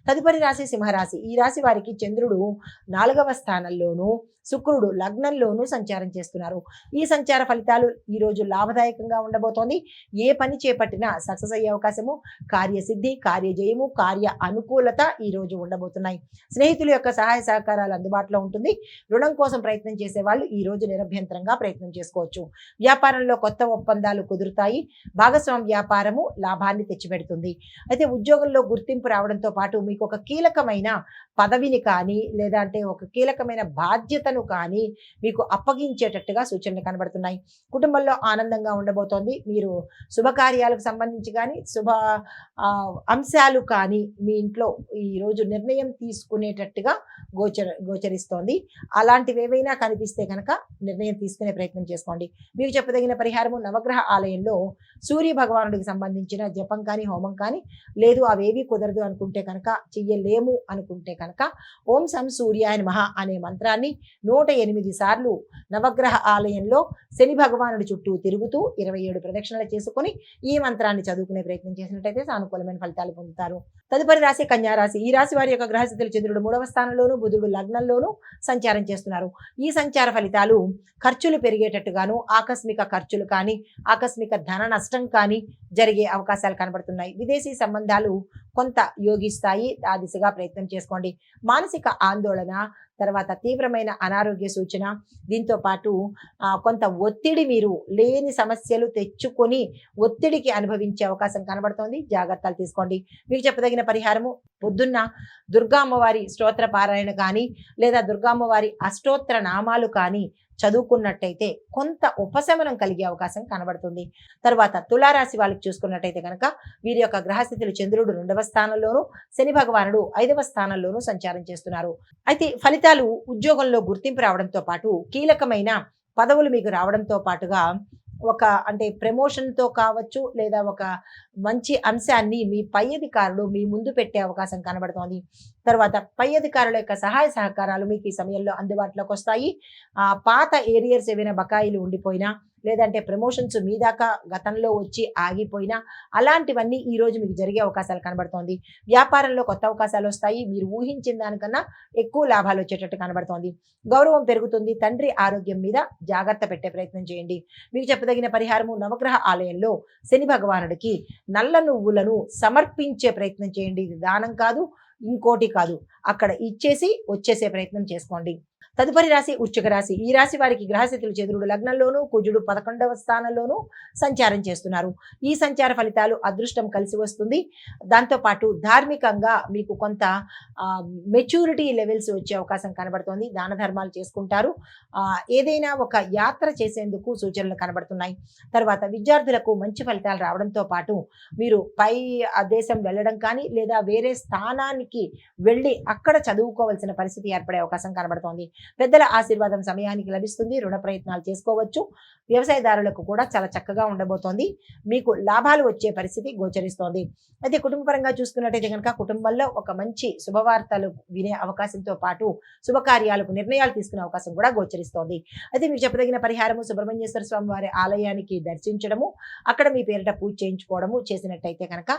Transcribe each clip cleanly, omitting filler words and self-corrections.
తదుపరి రాశి సింహరాశి. ఈ రాశి వారికి చంద్రుడు 4వ స్థానంలోను, శుక్రుడు లగ్నంలోనూ సంచారం చేస్తున్నారు. ఈ సంచార ఫలితాలు ఈ రోజు లాభదాయకంగా ఉండబోతోంది. ఏ పని చేపట్టినా సక్సెస్ అయ్యే అవకాశము, కార్యసిద్ధి, కార్యజయము, కార్య అనుకూలత ఈ రోజు ఉండబోతున్నాయి. స్నేహితుల యొక్క సహాయ సహకారాలు అందుబాటులో ఉంటుంది. రుణం కోసం ప్రయత్నం చేసే వాళ్ళు ఈ రోజు నిరభ్యంతరంగా ప్రయత్నం చేసుకోవచ్చు. వ్యాపారంలో కొత్త ఒప్పందాలు కుదురుతాయి. భాగస్వామ్య వ్యాపారము లాభాన్ని తెచ్చిపెడుతుంది. అయితే ఉద్యోగంలో గుర్తింపు రావడంతో పాటు మీకు ఒక కీలకమైన పదవిని కానీ లేదా అంటే ఒక కీలకమైన బాధ్యతను కానీ మీకు అప్పగించేటట్టుగా సూచనలు కనబడుతున్నాయి. కుటుంబంలో ఆనందంగా ఉండబోతోంది. మీరు శుభకార్యాలకు సంబంధించి కానీ అంశాలు కానీ మీ ఇంట్లో ఈరోజు నిర్ణయం తీసుకునేటట్టుగా గోచరిస్తోంది. అలాంటివి ఏవైనా కనిపిస్తే కనుక నిర్ణయం తీసుకునే ప్రయత్నం చేసుకోండి. మీకు చెప్పదగిన పరిహారము నవగ్రహ ఆలయంలో సూర్య భగవానుడికి సంబంధించిన జపం కానీ హోమం కానీ లేదు అవేవి కుదరదు అనుకుంటే కనుక చెయ్యలేము అనుకుంటే కనుక ఓం సం సూర్యాయ నమః అనే మంత్రాన్ని 108 సార్లు నవగ్రహ ఆలయంలో శని భగవానుడి చుట్టూ తిరుగుతూ 27 ప్రదక్షిణలు చేసుకుని ఈ మంత్రాన్ని చదువుకునే ప్రయత్నం చేసినట్టయితే సానుకూలమైన ఫలితాలు పొందుతారు. తదుపరి రాశి కన్యా రాశి. ఈ రాశి వారి యొక్క గ్రహస్థితులు చంద్రుడు 3వ స్థానంలోను, బుధుడు లగ్నంలోనూ సంచారం చేస్తున్నారు. ఈ సంచార ఫలితాలు ఖర్చులు పెరిగేటట్టుగాను, ఆకస్మిక ఖర్చులు కానీ ఆకస్మిక ధన నష్టం కానీ జరిగే అవకాశాలు కనబడుతున్నాయి. విదేశీ సంబంధాలు కొంత యోగిస్తాయి. ఆ దిశగా ప్రయత్నం చేసుకోండి. మానసిక ఆందోళన, తర్వాత తీవ్రమైన అనారోగ్య సూచన, దీంతో పాటు కొంత ఒత్తిడి, మీరు లేని సమస్యలు తెచ్చుకొని ఒత్తిడికి అనుభవించే అవకాశం కనబడుతోంది. జాగ్రత్తలు తీసుకోండి. మీకు చెప్పదగిన పరిహారము పొద్దున్న దుర్గా అమ్మవారి స్తోత్ర పారాయణ కానీ లేదా దుర్గా అమ్మవారి అష్టోత్తర నామాలు కానీ చదువుకున్నట్టయితే కొంత ఉపశమనం కలిగే అవకాశం కనబడుతుంది. తర్వాత తులారాశి వాళ్ళకి చూసుకున్నట్టయితే కనుక వీరి యొక్క గ్రహస్థితులు చంద్రుడు 2వ స్థానంలోను, శని భగవానుడు 5వ స్థానంలోనూ సంచారం చేస్తున్నారు. అయితే ఫలితాలు ఉద్యోగంలో గుర్తింపు రావడంతో పాటు కీలకమైన పదవులు మీకు రావడంతో పాటుగా ఒక అంటే ప్రమోషన్తో కావచ్చు లేదా ఒక మంచి అంశాన్ని మీ పై అధికారులు మీ ముందు పెట్టే అవకాశం కనబడుతోంది. తర్వాత పై అధికారుల యొక్క సహాయ సహకారాలు మీకు ఈ సమయంలో అందుబాటులోకి వస్తాయి. పాత ఏరియర్స్ ఏవైనా బకాయిలు ఉండిపోయినా లేదంటే ప్రమోషన్స్ మీ దాకా గతంలో వచ్చి ఆగిపోయినా అలాంటివన్నీ ఈ రోజు మీకు జరిగే అవకాశాలు కనబడుతోంది. వ్యాపారంలో కొత్త అవకాశాలు వస్తాయి. మీరు ఊహించిన దానికన్నా ఎక్కువ లాభాలు వచ్చేటట్టు కనబడుతోంది. గౌరవం పెరుగుతుంది. తండ్రి ఆరోగ్యం మీద జాగ్రత్త పెట్టే ప్రయత్నం చేయండి. మీకు చెప్పదగిన పరిహారము నవగ్రహ ఆలయంలో శని భగవానుడికి నల్ల నువ్వులను సమర్పించే ప్రయత్నం చేయండి. ఇది దానం కాదు, ఇంకోటి కాదు, అక్కడ ఇచ్చేసి వచ్చేసే ప్రయత్నం చేసుకోండి. తదుపరి రాశి వృశ్చిక రాశి. ఈ రాశి వారికి గ్రహస్థితులు చంద్రుడు లగ్నంలోను, కుజుడు 11వ స్థానంలోనూ సంచారం చేస్తున్నారు. ఈ సంచార ఫలితాలు అదృష్టం కలిసి వస్తుంది. దాంతోపాటు ధార్మికంగా మీకు కొంత మెచ్యూరిటీ లెవెల్స్ వచ్చే అవకాశం కనబడుతోంది. దాన ధర్మాలు చేసుకుంటారు. ఏదైనా ఒక యాత్ర చేసేందుకు సూచనలు కనబడుతున్నాయి. తర్వాత విద్యార్థులకు మంచి ఫలితాలు రావడంతో పాటు మీరు పై దేశం వెళ్ళడం కానీ లేదా వేరే స్థానానికి వెళ్ళి అక్కడ చదువుకోవాల్సిన పరిస్థితి ఏర్పడే అవకాశం కనబడుతోంది. పెద్దల ఆశీర్వాదం సమయానికి లభిస్తుంది. రుణ ప్రయత్నాలు చేసుకోవచ్చు. వ్యవసాయదారులకు కూడా చాలా చక్కగా ఉండబోతోంది. మీకు లాభాలు వచ్చే పరిస్థితి గోచరిస్తోంది. అయితే కుటుంబపరంగా చూసుకున్నట్టయితే కనుక కుటుంబంలో ఒక మంచి శుభవార్తలు వినే అవకాశంతో పాటు శుభకార్యాలకు నిర్ణయాలు తీసుకునే అవకాశం కూడా గోచరిస్తోంది. అయితే మీకు చెప్పదగిన పరిహారము సుబ్రహ్మణ్యేశ్వర స్వామి వారి ఆలయానికి దర్శించడము, అక్కడ మీ పేరిట పూజ చేయించుకోవడము చేసినట్టయితే కనుక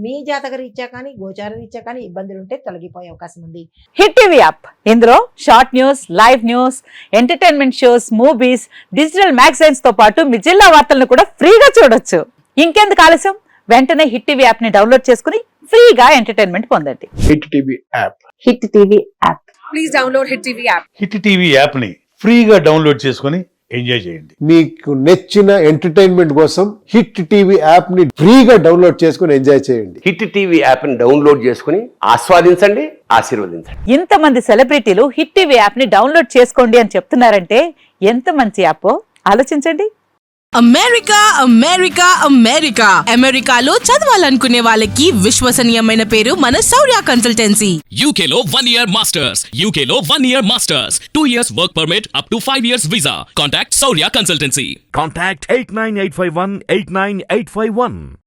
మీ జాతక రీత్యా కానీ గోచార రీత్యా కానీ ఇబ్బందులు ఉంటే తొలగిపోయే అవకాశం ఉంది. హిట్ టీవీ యాప్, ఇందులో short news, live news, entertainment shows, movies, digital magazines తో పాటు మీ జిల్లా వార్తలను కూడా ఫ్రీగా చూడొచ్చు. ఇంకెందుకు ఆలస్యం, వెంటనే హిట్ టీవీ యాప్ ని డౌన్లోడ్ చేసుకుని ఫ్రీగా ఎంటర్టైన్మెంట్ పొందండి. Hit TV app. Hit TV app. Please download hit TV app. Hit TV app ని ఫ్రీగా డౌన్లోడ్ చేసుకుని ఎంజాయ్ చేయండి. మీకు నచ్చిన ఎంటర్టైన్మెంట్ కోసం హిట్ టీవీ యాప్ ని ఫ్రీగా డౌన్లోడ్ చేసుకుని ఎంజాయ్ చేయండి. హిట్ టీవీ యాప్ ని డౌన్లోడ్ చేసుకుని ఆస్వాదించండి, ఆశీర్వదించండి. ఇంతమంది సెలబ్రిటీలు హిట్ టీవీ యాప్ ని డౌన్లోడ్ చేసుకోండి అని చెప్తున్నారంటే ఎంత మంచి యాప్ ఆలోచించండి. అమెరికా అమెరికా అమెరికా అమెరికాలో చదవాలనుకునే వాళ్ళకి విశ్వసనీయమైన పేరు మన శౌర్య కన్సల్టెన్సీ. UK లో 1 year masters. UK లో 1 year masters. 2 years work permit up to 5 years visa. Contact Saurya Consultancy. Contact 89851 89851.